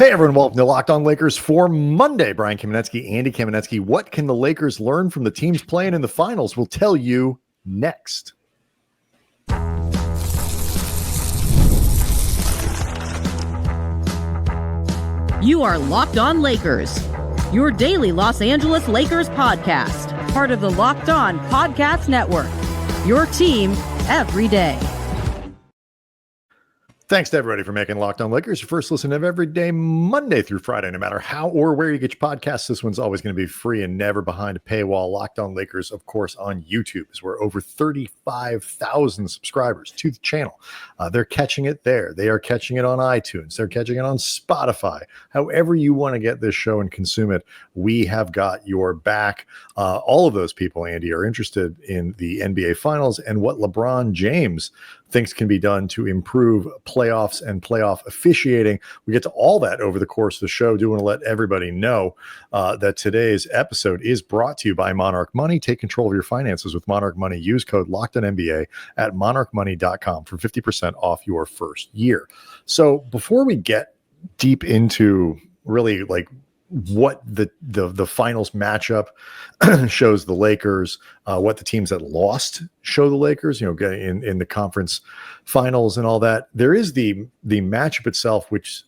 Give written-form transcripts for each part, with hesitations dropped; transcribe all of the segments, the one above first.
Hey everyone, welcome to Locked On Lakers for Monday. Brian Kamenetsky, Andy Kamenetsky. What can the Lakers learn from the teams playing in the finals? We'll tell you next. You are Locked On Lakers, your daily Los Angeles Lakers podcast, part of the Locked On Podcast Network, your team every day. Thanks to everybody for making Locked On Lakers your first listen of every day, Monday through Friday. No matter how or where you get your podcasts, this one's always going to be free and never behind a paywall. Locked On Lakers, of course, on YouTube, as we're over 35,000 subscribers to the channel. They're catching it there. They are catching it on iTunes. They're catching it on Spotify. However you want to get this show and consume it, we have got your back. All of those people, Andy, are interested in the NBA Finals and what LeBron James thinks can be done to improve playoffs and playoff officiating. We get to all that over the course of the show. Do want to let everybody know that today's episode is brought to you by Monarch Money. Take control of your finances with Monarch Money. Use code LOCKEDONNBA at monarchmoney.com for 50% off your first year. So before we get deep into really like what the finals matchup shows the Lakers, what the teams that lost show the Lakers, in the conference finals and all that. There is the matchup itself, which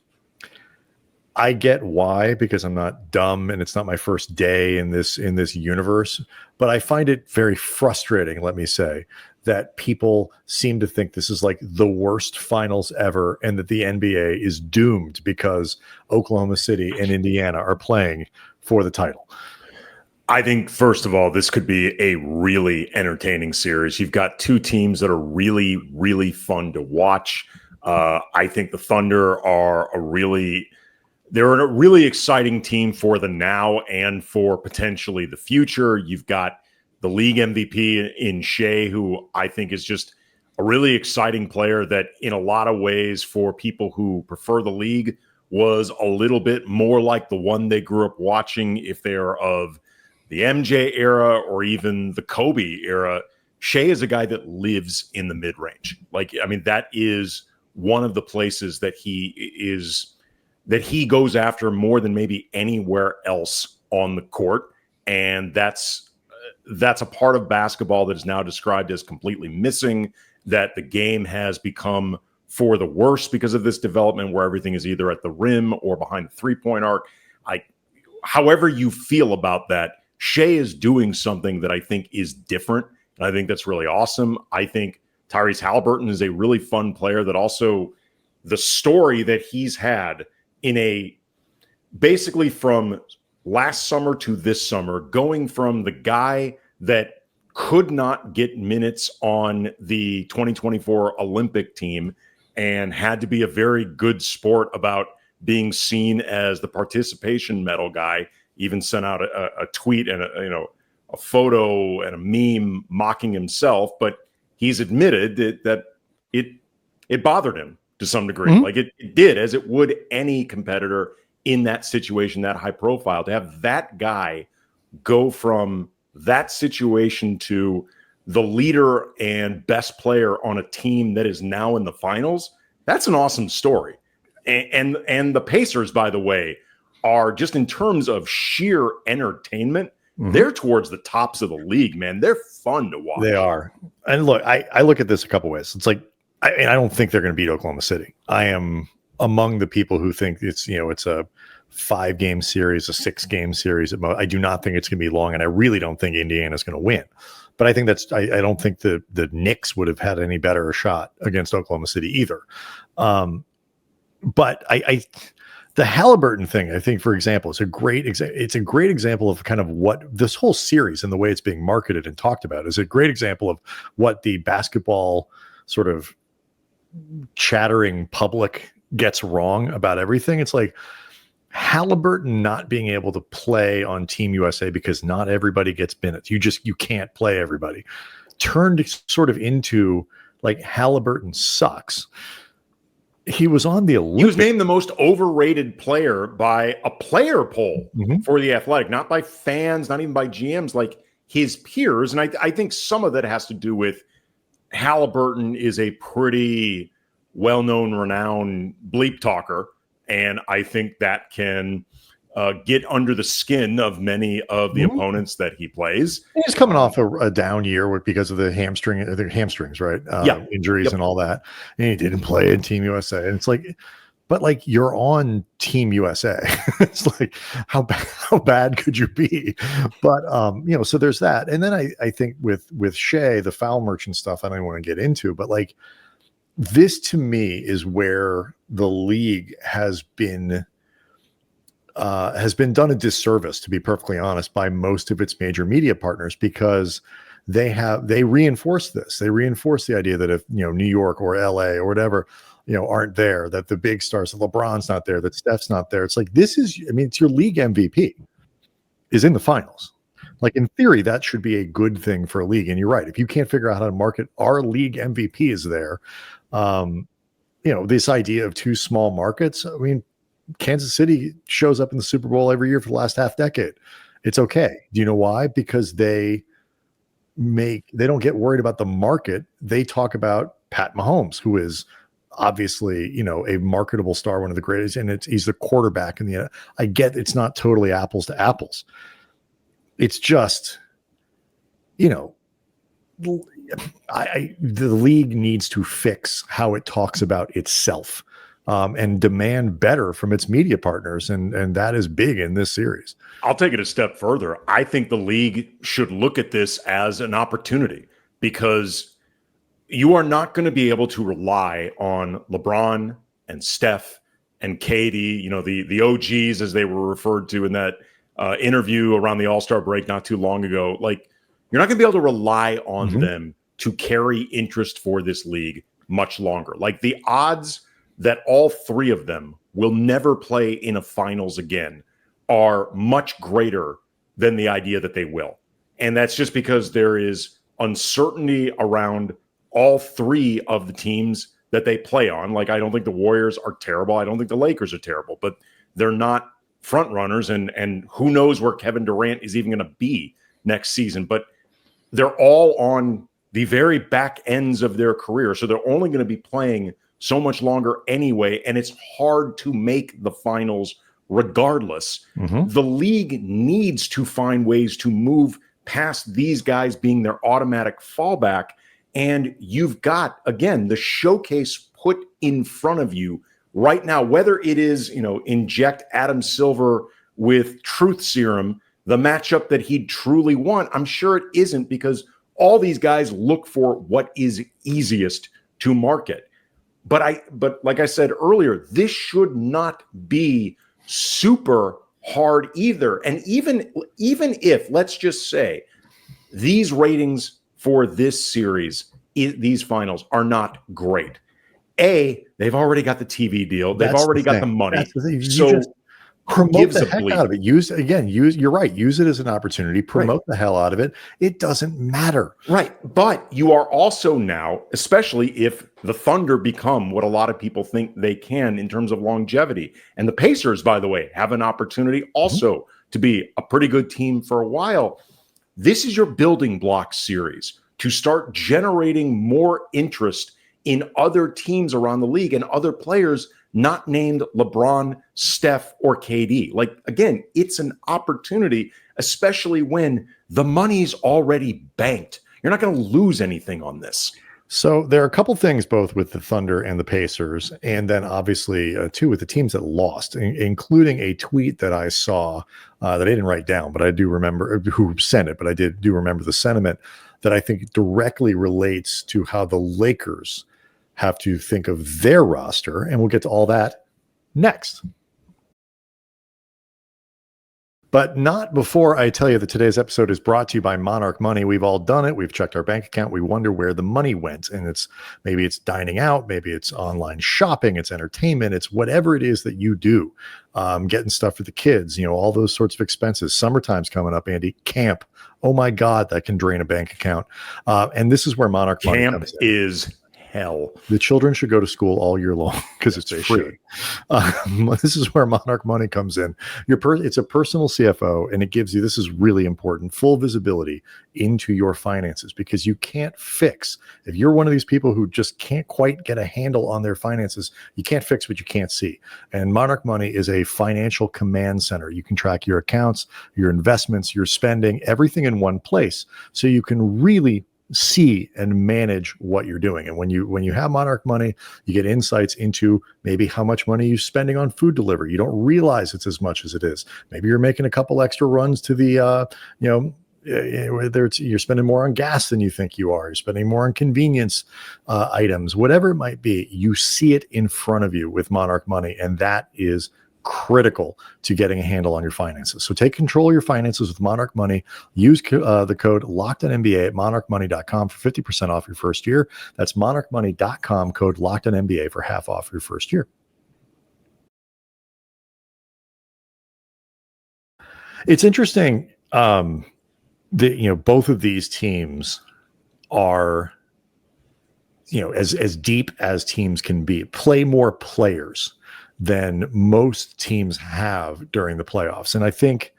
I get why, because I'm not dumb and it's not my first day in this universe, but I find it very frustrating, let me say, that people seem to think this is like the worst finals ever and that the NBA is doomed because Oklahoma City and Indiana are playing for the title. I think, first of all, this could be a really entertaining series. You've got two teams that are really, really fun to watch. I think the Thunder they're a really exciting team for the now and for potentially the future. You've got the league MVP in Shea, who I think is just a really exciting player that in a lot of ways for people who prefer the league was a little bit more like the one they grew up watching if they're of the MJ era or even the Kobe era. Shea is a guy that lives in the mid-range. That is one of the places that he goes after more than maybe anywhere else on the court. And that's a part of basketball that is now described as completely missing, that the game has become for the worse because of this development where everything is either at the rim or behind the three-point arc. However you feel about that, Shea is doing something that I think is different, and I think that's really awesome. I think Tyrese Haliburton is a really fun player that also the story that he's had basically from last summer to this summer, going from the guy that could not get minutes on the 2024 Olympic team and had to be a very good sport about being seen as the participation medal guy, even sent out a tweet and a photo and a meme mocking himself, but he's admitted that it bothered him to some degree. Mm-hmm. Like it did, as it would any competitor in that situation, that high profile. To have that guy go from that situation to the leader and best player on a team that is now in the finals, that's an awesome story. And the Pacers, by the way, are just in terms of sheer entertainment, mm-hmm. They're towards the tops of the league, man. They're fun to watch. They are. And look, I look at this a couple ways. It's like, I don't think they're going to beat Oklahoma City. I am among the people who think it's a 5-game series, a 6-game series. I do not think it's going to be long, and I really don't think Indiana's going to win. But I think I don't think the Knicks would have had any better a shot against Oklahoma City either. But the Haliburton thing, I think, for example, it's a great example of kind of what this whole series and the way it's being marketed and talked about is a great example of what the basketball sort of chattering public gets wrong about everything. It's like Haliburton not being able to play on Team USA because not everybody gets minutes. You can't play everybody. Turned sort of into like Haliburton sucks. He was on the Olympic. He was named the most overrated player by a player poll mm-hmm. for The Athletic, not by fans, not even by GMs, like his peers. And I think some of that has to do with Haliburton is a pretty well-known, renowned bleep talker. And I think that can get under the skin of many of the opponents that he plays. He's coming off a down year because of the hamstrings, right? Injuries and all that. And he didn't play in Team USA. And it's like, but like, you're on Team USA. It's like, how bad could you be? But so there's that. And then I think with Shea, the foul merchant stuff, I don't even want to get into, but like, this to me is where the league has been done a disservice, to be perfectly honest, by most of its major media partners, because they reinforce this. They reinforce the idea that if New York or LA or whatever aren't there, that the big stars, that LeBron's not there, that Steph's not there. It's like, it's your league MVP is in the finals. Like, in theory, that should be a good thing for a league. And you're right. If you can't figure out how to market, our league MVP is there. This idea of two small markets. I mean, Kansas City shows up in the Super Bowl every year for the last half decade. It's okay. Do you know why? Because they don't get worried about the market. They talk about Pat Mahomes, who is obviously, a marketable star, one of the greatest, and he's the quarterback in the. I get it's not totally apples to apples. It's just, the league needs to fix how it talks about itself. And demand better from its media partners. And that is big in this series. I'll take it a step further. I think the league should look at this as an opportunity, because you are not going to be able to rely on LeBron and Steph and KD, the OGs, as they were referred to in that interview around the All-Star break not too long ago. Like, you're not going to be able to rely on them to carry interest for this league much longer. Like, the odds that all three of them will never play in a finals again are much greater than the idea that they will. And that's just because there is uncertainty around all three of the teams that they play on. Like, I don't think the Warriors are terrible. I don't think the Lakers are terrible, but they're not front runners. And who knows where Kevin Durant is even going to be next season. But they're all on the very back ends of their career. So they're only going to be playing so much longer anyway, and it's hard to make the finals regardless. The league needs to find ways to move past these guys being their automatic fallback, and you've got, again, the showcase put in front of you right now, whether it is, inject Adam Silver with truth serum, the matchup that he'd truly want. I'm sure it isn't, because all these guys look for what is easiest to market. But like I said earlier, this should not be super hard either. And even if, let's just say, these ratings for this series, these finals are not great. They've already got the TV deal. They've already got the money. So promote the heck out of it. You're right. Use it as an opportunity. Promote the hell out of it. It doesn't matter. Right. But you are also now, especially if the Thunder become what a lot of people think they can in terms of longevity. And the Pacers, by the way, have an opportunity also to be a pretty good team for a while. This is your building block series to start generating more interest in other teams around the league and other players not named LeBron, Steph, or KD. Like, again, it's an opportunity, especially when the money's already banked. You're not going to lose anything on this. So there are a couple things both with the Thunder and the Pacers, and then obviously too with the teams that lost, including a tweet that I saw that I didn't write down, but I do remember who sent it, but I do remember the sentiment that I think directly relates to how the Lakers have to think of their roster, and we'll get to all that next. But not before I tell you that today's episode is brought to you by Monarch Money. We've all done it. We've checked our bank account. We wonder where the money went. And maybe it's dining out, maybe it's online shopping, it's entertainment, it's whatever it is that you do. Getting stuff for the kids, all those sorts of expenses. Summertime's coming up, Andy. Camp. Oh my God, that can drain a bank account. And this is where Monarch Money comes in. Camp is hell? The children should go to school all year long because it's free. This is where Monarch Money comes in. It's a personal CFO, and it gives you, this is really important, full visibility into your finances, because you can't fix, if you're one of these people who just can't quite get a handle on their finances, you can't fix what you can't see. And Monarch Money is a financial command center. You can track your accounts, your investments, your spending, everything in one place, so you can really see and manage what you're doing. And when you have Monarch Money, you get insights into maybe how much money you're spending on food delivery. You don't realize it's as much as it is. Maybe you're making a couple extra runs to the whether it's you're spending more on gas than you think you are, you're spending more on convenience items, whatever it might be. You see it in front of you with Monarch Money, and that is critical to getting a handle on your finances. So take control of your finances with Monarch Money. Use the code LOCKEDONNBA at monarchmoney.com for 50% off your first year. That's monarchmoney.com, code LOCKEDONNBA for half off your first year. It's interesting that both of these teams are as deep as teams can be, play more players than most teams have during the playoffs. And I think,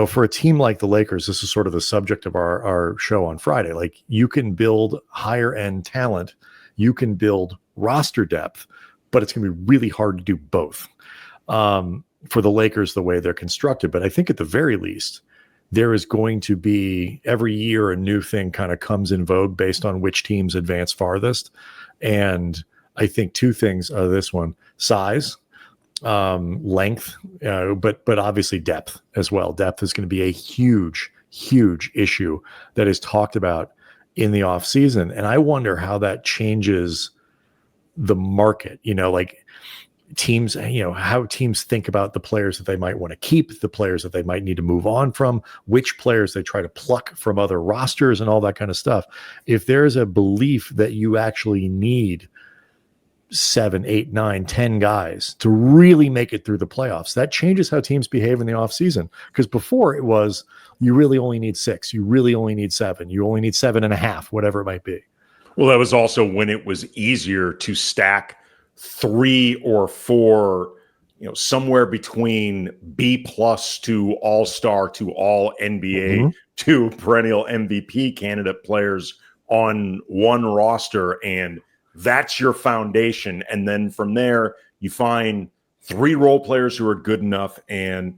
for a team like the Lakers, this is sort of the subject of our show on Friday. Like, you can build higher end talent, you can build roster depth, but it's going to be really hard to do both for the Lakers the way they're constructed. But I think at the very least, there is going to be every year a new thing kind of comes in vogue based on which teams advance farthest. And I think two things are this one: size, length, but obviously depth as well. Depth is going to be a huge, huge issue that is talked about in the off season. And I wonder how that changes the market, like teams, how teams think about the players that they might want to keep, the players that they might need to move on from, which players they try to pluck from other rosters and all that kind of stuff. If there's a belief that you actually need 7, 8, 9, 10 guys to really make it through the playoffs, that changes how teams behave in the offseason. Because before it was, you really only need 6, you really only need 7, you only need 7.5, whatever it might be. Well, that was also when it was easier to stack 3 or 4, somewhere between B+ to all-star to all NBA to perennial MVP candidate players on one roster, and that's your foundation. And then from there, you find 3 role players who are good enough and,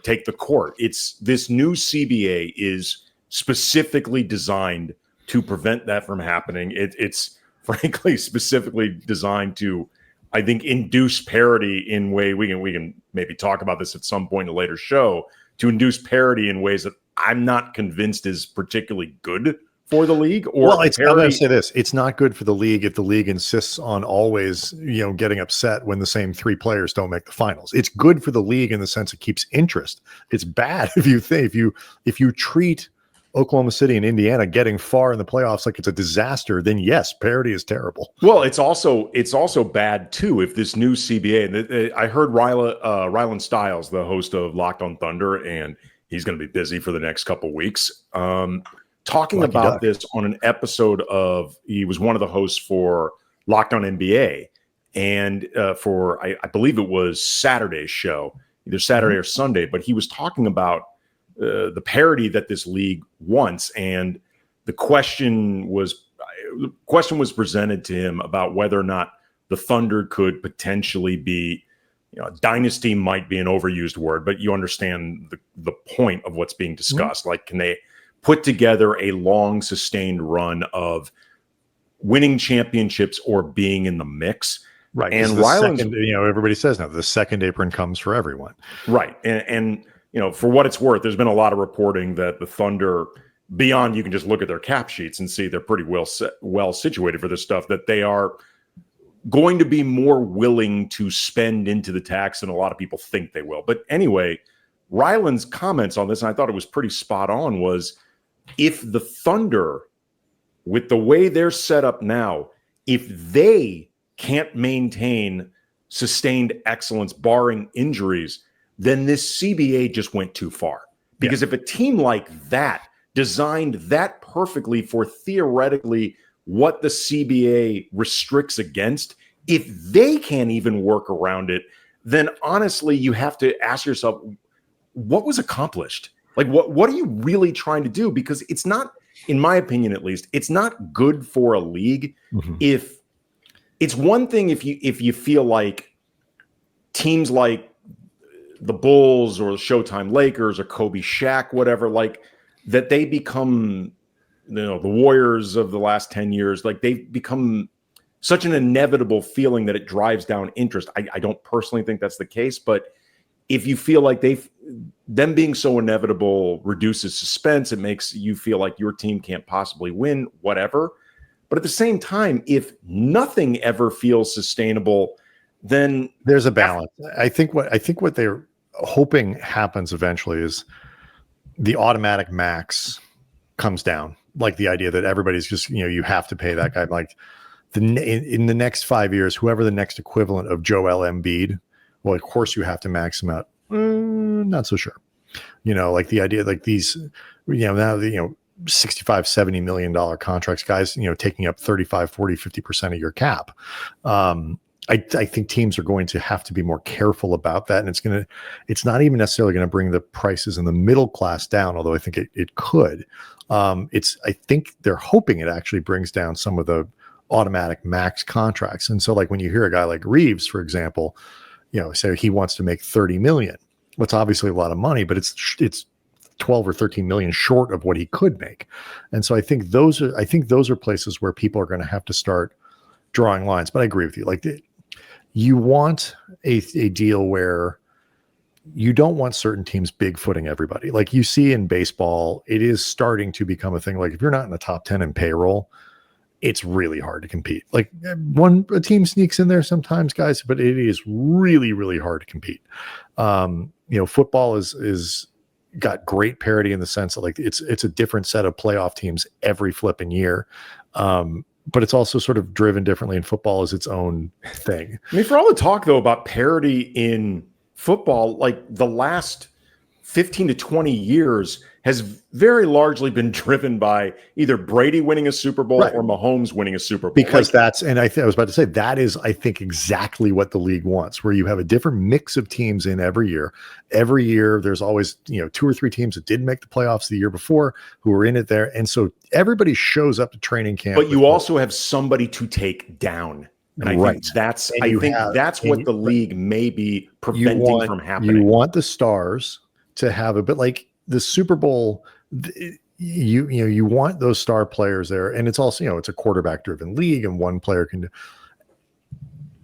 take the court. It's this new CBA is specifically designed to prevent that from happening. It's frankly specifically designed to, I think, induce parity in way we can maybe talk about this at some point in a later show, to induce parity in ways that I'm not convinced is particularly good for the league. Or I'm going to say this: it's not good for the league if the league insists on always, getting upset when the same 3 players don't make the finals. It's good for the league in the sense it keeps interest. It's bad if you treat Oklahoma City and Indiana getting far in the playoffs like it's a disaster, then yes, parity is terrible. Well, it's also bad too if this new CBA. And I heard Rylan Stiles, the host of Locked on Thunder, and he's going to be busy for the next couple weeks, talking Lucky about duck. this on an episode of. He was one of the hosts for Locked on NBA, and for I believe it was Saturday's show, either Saturday or Sunday. But he was talking about the parity that this league wants, and the question was presented to him about whether or not the Thunder could potentially be, dynasty might be an overused word, but you understand the point of what's being discussed. Like, can they put together a long sustained run of winning championships or being in the mix? Right. And Rylan's, everybody says now the second apron comes for everyone. Right. And for what it's worth, there's been a lot of reporting that the Thunder, beyond, you can just look at their cap sheets and see they're pretty well situated for this stuff, that they are going to be more willing to spend into the tax than a lot of people think they will. But anyway, Rylan's comments on this, and I thought it was pretty spot on, was if the Thunder, with the way they're set up now, if they can't maintain sustained excellence barring injuries, then this CBA just went too far. Because if a team like that, designed that perfectly for theoretically what the CBA restricts against, if they can't even work around it, then honestly, you have to ask yourself, what was accomplished? Like, what are you really trying to do? Because it's not, in my opinion, at least, it's not good for a league. If it's one thing, if you feel like teams like the Bulls or the Showtime Lakers or Kobe Shaq, whatever, like that they become, the Warriors of the last 10 years, like they've become such an inevitable feeling that it drives down interest. I don't personally think that's the case, but if you feel like them being so inevitable reduces suspense, it makes you feel like your team can't possibly win, whatever. But at the same time, if nothing ever feels sustainable, then there's a balance. I think what they're hoping happens eventually is the automatic max comes down. Like the idea that everybody's just, you have to pay that guy. Like in the next 5 years, whoever the next equivalent of Joel Embiid, well, of course you have to max him out. Not so sure. Like the idea, like these, now the, $65, $70 million contracts, guys, taking up 35, 40, 50% of your cap. I think teams are going to have to be more careful about that. And it's not even necessarily going to bring the prices in the middle class down, although I think it could. I think they're hoping it actually brings down some of the automatic max contracts. And so like when you hear a guy like Reaves, for example, say he wants to make 30 million, well, it's obviously a lot of money, but it's 12 or 13 million short of what he could make. And so I think those are places where people are going to have to start drawing lines. But I agree with you. Like you want a deal where you don't want certain teams bigfooting everybody. Like you see in baseball, it is starting to become a thing. Like if you're not in the top 10 in payroll, it's really hard to compete. Like a team sneaks in there sometimes, guys, but it is really, really hard to compete. Football is got great parity in the sense that like it's a different set of playoff teams every flipping year. But it's also sort of driven differently, and football is its own thing. I mean, for all the talk though about parity in football, like the last 15 to 20 years has very largely been driven by either Brady winning a Super Bowl or Mahomes winning a Super Bowl. Because I was about to say, that is, I think, exactly what the league wants, where you have a different mix of teams in every year. Every year, there's always, 2 or 3 teams that didn't make the playoffs the year before who were in it there. And so everybody shows up to training camp. But you also have somebody to take down. And I think that's what the league may be preventing from happening. You want the stars to have a bit like the Super Bowl. You want those star players there, and it's also it's a quarterback driven league, and one player can do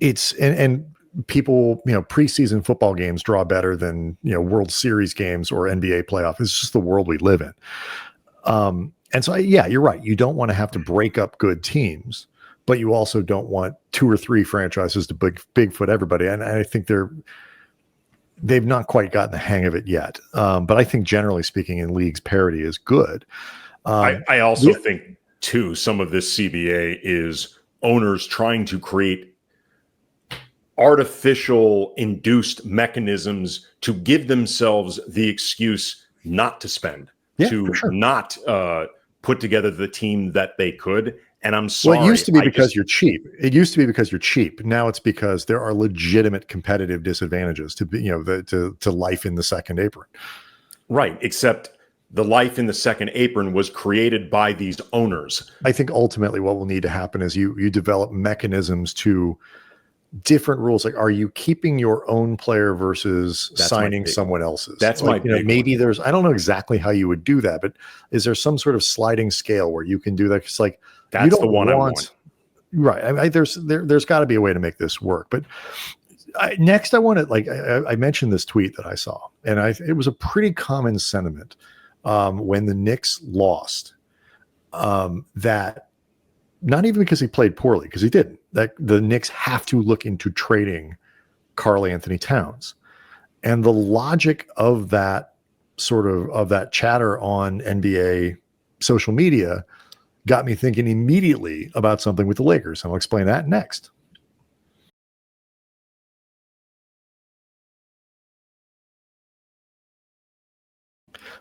it's and people preseason football games draw better than World Series games or NBA playoff. It's just the world we live in. And so you're right. You don't want to have to break up good teams, but you also don't want 2 or 3 franchises to bigfoot everybody. And I think they've not quite gotten the hang of it yet. But I think generally speaking in leagues, parity is good. I also think too, some of this CBA is owners trying to create artificial induced mechanisms to give themselves the excuse not to spend, not put together the team that they could. And I'm sorry. Well, it used to be because you're cheap. It used to be because you're cheap. Now it's because there are legitimate competitive disadvantages to to life in the second apron. Right. Except the life in the second apron was created by these owners. I think ultimately what will need to happen is you develop mechanisms to different rules. Like, are you keeping your own player versus signing someone else's? That's my big maybe one. I don't know exactly how you would do that, but is there some sort of sliding scale where you can do that? It's like, that's the one I want. Right. There's got to be a way to make this work. But next, I want to I mentioned this tweet that I saw, and it was a pretty common sentiment when the Knicks lost. That not even because he played poorly, because he didn't. That the Knicks have to look into trading Karl Anthony Towns, and the logic of that of that chatter on NBA social media got me thinking immediately about something with the Lakers. And I'll explain that next.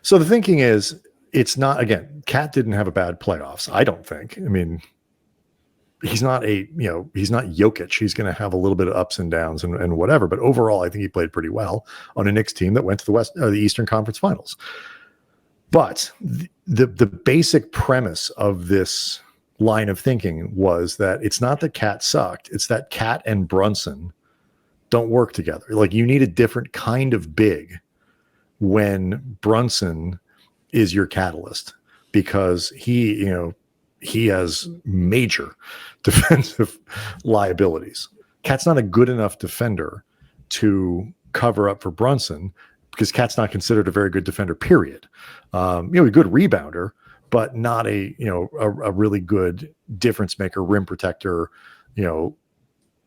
So the thinking is, it's not, again, Cat didn't have a bad playoffs, I don't think. I mean, he's not Jokic. He's going to have a little bit of ups and downs and whatever. But overall, I think he played pretty well on a Knicks team that went to the Eastern Conference Finals. But the basic premise of this line of thinking was that it's not that Cat sucked. It's that Cat and Brunson don't work together. Like, you need a different kind of big when Brunson is your catalyst, because he has major defensive liabilities. Cat's not a good enough defender to cover up for Brunson, because Cat's not considered a very good defender, period. A good rebounder, but not a really good difference maker, rim protector.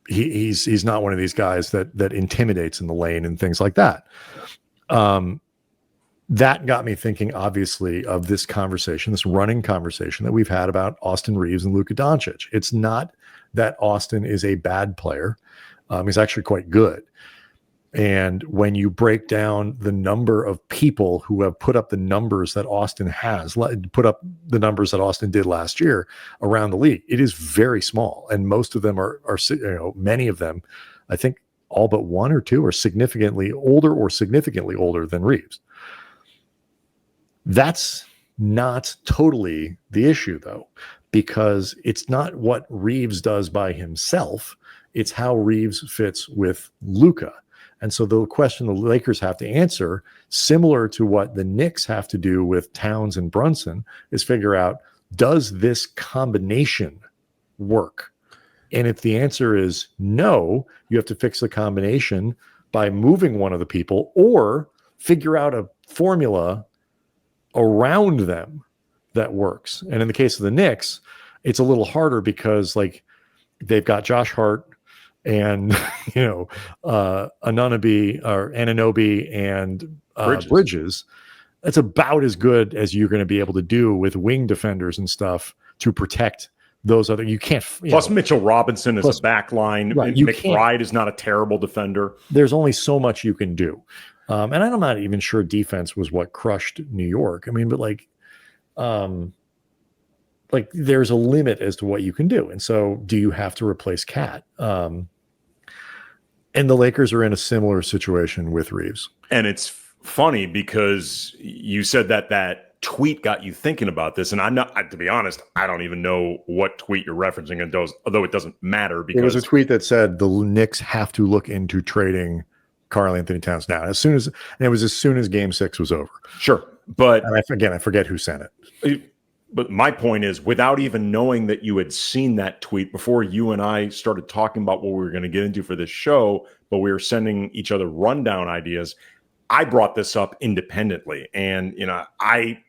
He's not one of these guys that intimidates in the lane and things like that. That got me thinking, obviously, of this conversation, this running conversation that we've had about Austin Reaves and Luka Doncic. It's not that Austin is a bad player. He's actually quite good. And when you break down the number of people who have put up the numbers that Austin did last year around the league, it is very small. And most of them are many of them, I think all but one or two, are significantly older than Reaves. That's not totally the issue, though, because it's not what Reaves does by himself. It's how Reaves fits with Luka. And so the question the Lakers have to answer, similar to what the Knicks have to do with Towns and Brunson, is figure out, does this combination work? And if the answer is no, you have to fix the combination by moving one of the people, or figure out a formula around them that works. And in the case of the Knicks, it's a little harder because, like, they've got Josh Hart and Anunoby and Bridges. That's about as good as you're going to be able to do with wing defenders and stuff to protect those other. You can't. Plus, Mitchell Robinson is a back line. Right, McBride is not a terrible defender. There's only so much you can do. And I'm not even sure defense was what crushed New York. I mean, but there's a limit as to what you can do. And so, do you have to replace Cat? And the Lakers are in a similar situation with Reaves. And it's funny because you said that tweet got you thinking about this. And to be honest, I don't even know what tweet you're referencing, and although it doesn't matter, because it was a tweet that said the Knicks have to look into trading Karl-Anthony Towns now, as soon as Game 6 was over. Sure, but and I forget who sent it. But my point is, without even knowing that you had seen that tweet before you and I started talking about what we were going to get into for this show, but we were sending each other rundown ideas, I brought this up independently. And, I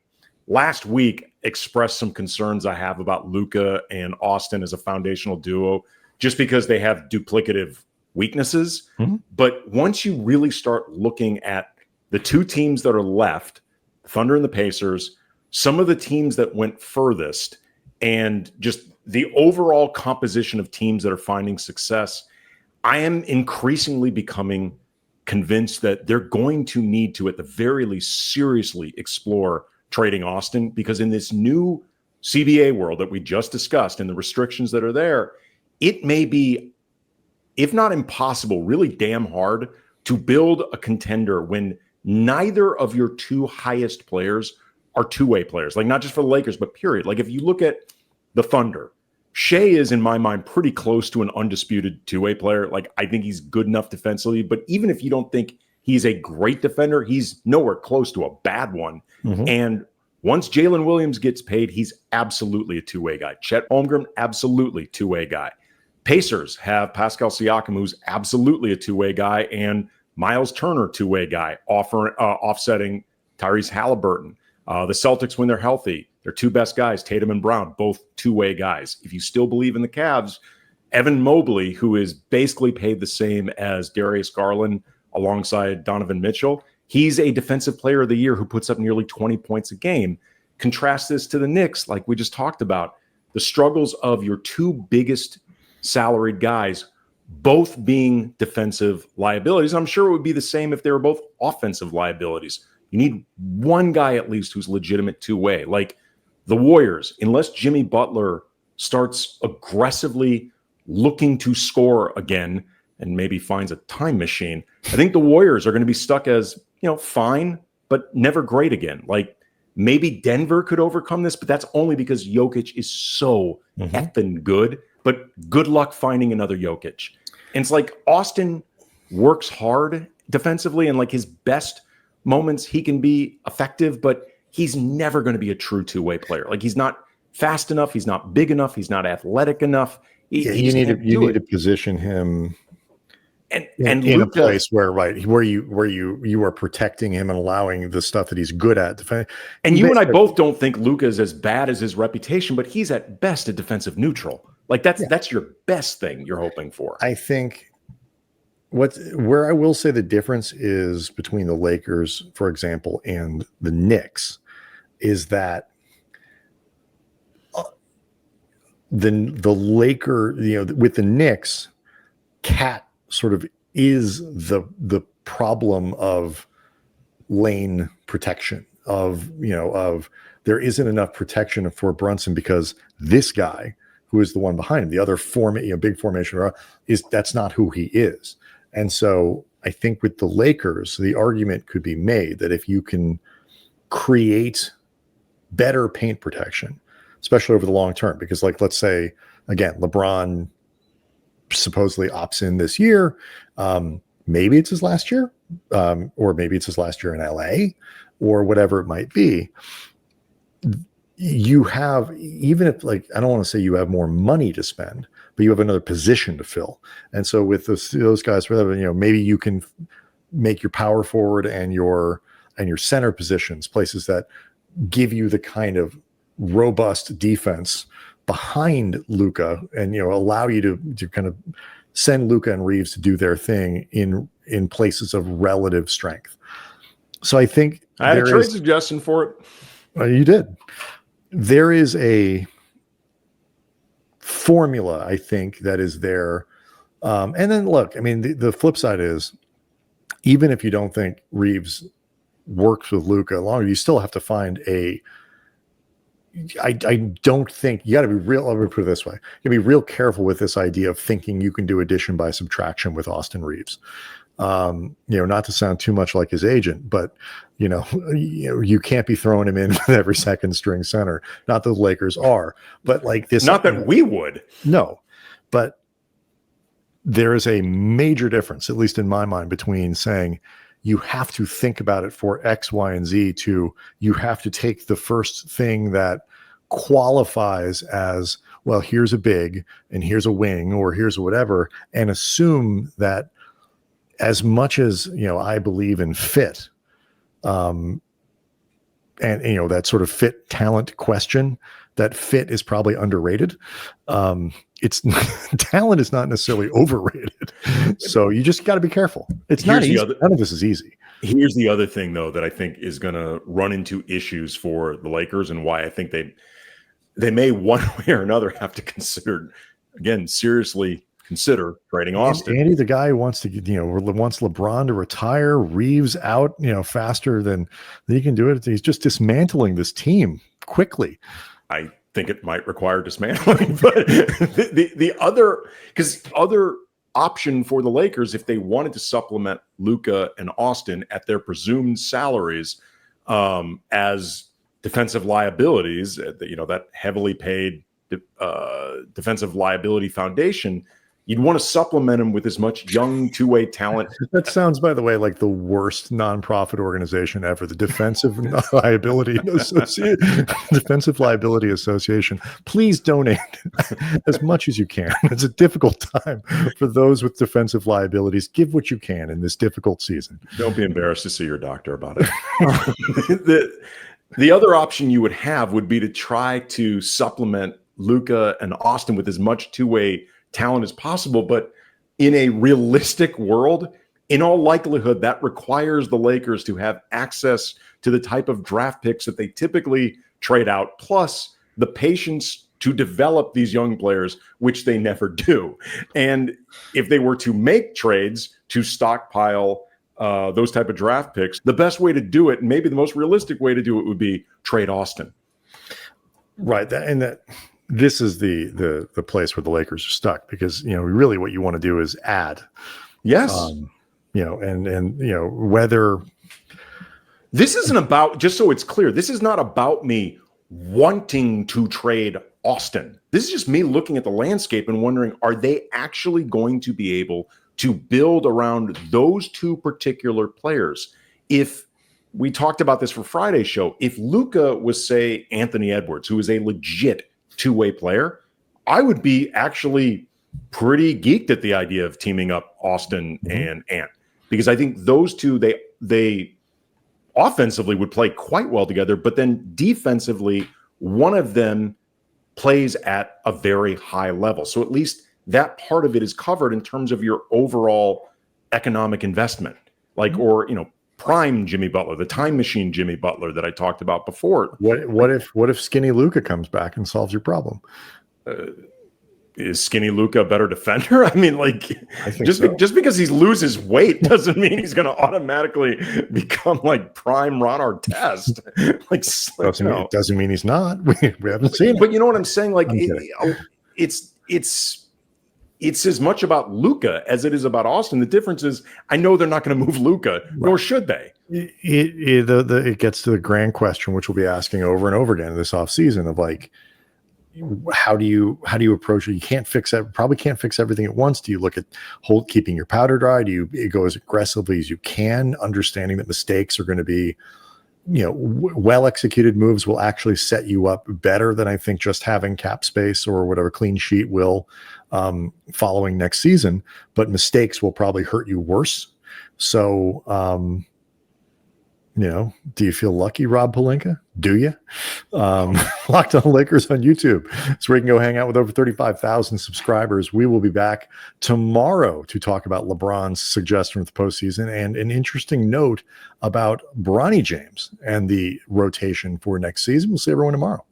last week expressed some concerns I have about Luka and Austin as a foundational duo, just because they have duplicative weaknesses. Mm-hmm. But once you really start looking at the two teams that are left, the Thunder and the Pacers, some of the teams that went furthest, and just the overall composition of teams that are finding success, I am increasingly becoming convinced that they're going to need to, at the very least, seriously explore trading Austin, because in this new CBA world that we just discussed and the restrictions that are there, it may be, if not impossible, really damn hard to build a contender when neither of your two highest players are two-way players. Like, not just for the Lakers, but period. Like, if you look at the Thunder, Shea is, in my mind, pretty close to an undisputed two-way player. Like, I think he's good enough defensively, but even if you don't think he's a great defender, he's nowhere close to a bad one. Mm-hmm. And once Jalen Williams gets paid, he's absolutely a two-way guy. Chet Holmgren, absolutely two-way guy. Pacers have Pascal Siakam, who's absolutely a two-way guy, and Miles Turner, two-way guy, offsetting Tyrese Haliburton. The Celtics, when they're healthy, their two best guys, Tatum and Brown, both two-way guys. If you still believe in the Cavs, Evan Mobley, who is basically paid the same as Darius Garland alongside Donovan Mitchell, he's a defensive player of the year who puts up nearly 20 points a game. Contrast this to the Knicks, like we just talked about. The struggles of your two biggest salaried guys, both being defensive liabilities. I'm sure it would be the same if they were both offensive liabilities. You need one guy at least who's legitimate two-way. Like the Warriors, unless Jimmy Butler starts aggressively looking to score again and maybe finds a time machine, I think the Warriors are going to be stuck as, fine, but never great again. Like maybe Denver could overcome this, but that's only because Jokic is so effing good. But good luck finding another Jokic. And it's like Austin works hard defensively, and like his best moments, he can be effective, but he's never going to be a true two-way player. Like he's not fast enough, he's not big enough, he's not athletic enough. You need to position him and in Luka, a place where you are protecting him and allowing the stuff that he's good at. And you and I both don't think Luka is as bad as his reputation, but he's at best a defensive neutral. Like that's your best thing you're hoping for. I think where I will say the difference is between the Lakers, for example, and the Knicks is that the Laker, with the Knicks, Cat sort of is the problem of lane protection, of there isn't enough protection for Brunson because this guy who is the one behind him, the other big formation, that's not who he is. And so I think with the Lakers, the argument could be made that if you can create better paint protection, especially over the long term, because like, let's say again, LeBron supposedly opts in this year. Maybe it's his last year, or maybe it's his last year in LA or whatever it might be. You have, even if I don't want to say you have more money to spend, but you have another position to fill. And so with those guys, maybe you can make your power forward and your center positions places that give you the kind of robust defense behind Luka and allow you to kind of send Luka and Reaves to do their thing in places of relative strength. So I think I had a trade suggestion for it. You did. There is a formula, I think, that is there. And then look, I mean, the flip side is, even if you don't think Reaves works with Luka longer, you still have to find I don't think you got to be real. Let me put it this way. You be real careful with this idea of thinking you can do addition by subtraction with Austin Reaves. Not to sound too much like his agent, but you can't be throwing him in with every second string center. Not that the Lakers are, but like this. Not that we would. No, but there is a major difference, at least in my mind, between saying you have to think about it for X, Y, and Z to you have to take the first thing that qualifies as, well, here's a big and here's a wing or here's whatever, and assume that as much as, I believe in fit, and that sort of fit talent question, that fit is probably underrated. It's talent is not necessarily overrated. So you just got to be careful. It's not easy. None of this is easy. Here's the other thing, though, that I think is going to run into issues for the Lakers, and why I think they may one way or another have to seriously consider trading Austin. Andy, the guy who wants to wants LeBron to retire, Reaves out, faster than he can do it. He's just dismantling this team quickly. I think it might require dismantling, but the other option for the Lakers, if they wanted to supplement Luka and Austin at their presumed salaries as defensive liabilities, that heavily paid defensive liability foundation, you'd want to supplement them with as much young two-way talent. That sounds, by the way, like the worst nonprofit organization ever, the Defensive Liability Association. Defensive Liability Association. Please donate as much as you can. It's a difficult time for those with defensive liabilities. Give what you can in this difficult season. Don't be embarrassed to see your doctor about it. The other option you would have would be to try to supplement Luka and Austin with as much two-way talent as possible, but in a realistic world, in all likelihood, that requires the Lakers to have access to the type of draft picks that they typically trade out, plus the patience to develop these young players, which they never do. And if they were to make trades to stockpile those type of draft picks, the best way to do it, and maybe the most realistic way to do it, would be trade Austin. Right. this is the place where the Lakers are stuck, because really what you want to do is add. Yes. And whether this isn't about, just so it's clear, this is not about me wanting to trade Austin. This is just me looking at the landscape and wondering, are they actually going to be able to build around those two particular players? If we talked about this for Friday's show, if Luka was, say, Anthony Edwards, who is a legit two-way player, I would be actually pretty geeked at the idea of teaming up Austin and Ant, because I think those two, they offensively would play quite well together, but then defensively, one of them plays at a very high level. So at least that part of it is covered in terms of your overall economic investment, or prime Jimmy Butler, the time machine Jimmy Butler that I talked about before. What if skinny Luka comes back and solves your problem? Is skinny Luka a better defender? I mean, just because he loses weight doesn't mean he's going to automatically become like prime Ron Artest. Doesn't mean he's not. We haven't seen it. But you know what I'm saying? It's as much about Luka as it is about Austin. The difference is, I know they're not going to move Luka, nor should they. It gets to the grand question, which we'll be asking over and over again this offseason, of how do you approach it? You probably can't fix everything at once. Do you look at keeping your powder dry? Do you go as aggressively as you can, understanding that mistakes are going to be, well executed moves will actually set you up better than I think just having cap space or whatever clean sheet will following next season, but mistakes will probably hurt you worse. So, do you feel lucky, Rob Pelinka? Do you? Locked On Lakers on YouTube. So we can go hang out with over 35,000 subscribers. We will be back tomorrow to talk about LeBron's suggestion for the postseason and an interesting note about Bronny James and the rotation for next season. We'll see everyone tomorrow.